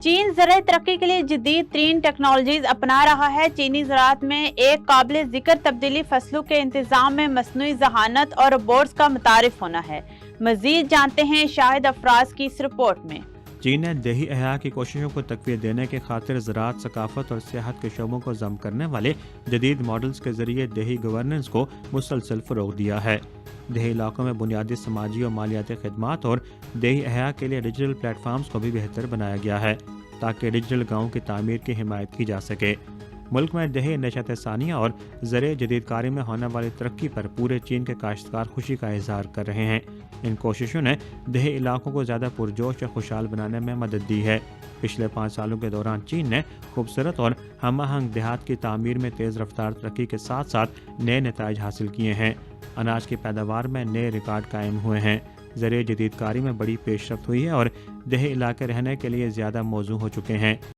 چین زرعی ترقی کے لیے جدید ترین ٹیکنالوجیز اپنا رہا ہے۔ چینی زراعت میں ایک قابل ذکر تبدیلی فصلوں کے انتظام میں مصنوعی ذہانت اور روبوٹس کا متعارف ہونا ہے۔ مزید جانتے ہیں شاہد افراز کی اس رپورٹ میں۔ چین نے دیہی احیاء کی کوششوں کو تقویت دینے کی خاطر زراعت، ثقافت اور سیاحت کے شعبوں کو ضم کرنے والے جدید ماڈلز کے ذریعے دیہی گورننس کو مسلسل فروغ دیا ہے۔ دیہی علاقوں میں بنیادی سماجی اور مالیاتی خدمات اور دیہی احیاء کے لیے ڈیجیٹل پلیٹ فارمز کو بھی بہتر بنایا گیا ہے تاکہ ڈیجیٹل گاؤں کی تعمیر کی حمایت کی جا سکے۔ ملک میں دیہی نشست ثانیہ اور زرعی جدید کاری میں ہونے والی ترقی پر پورے چین کے کاشتکار خوشی کا اظہار کر رہے ہیں۔ ان کوششوں نے دیہی علاقوں کو زیادہ پرجوش اور خوشحال بنانے میں مدد دی ہے۔ پچھلے 5 سالوں کے دوران چین نے خوبصورت اور ہم آہنگ دیہات کی تعمیر میں تیز رفتار ترقی کے ساتھ ساتھ نئے نتائج حاصل کیے ہیں۔ اناج کی پیداوار میں نئے ریکارڈ قائم ہوئے ہیں، زرعی جدید کاری میں بڑی پیش رفت ہوئی ہے اور دیہی علاقے رہنے کے لیے زیادہ موزوں ہو چکے ہیں۔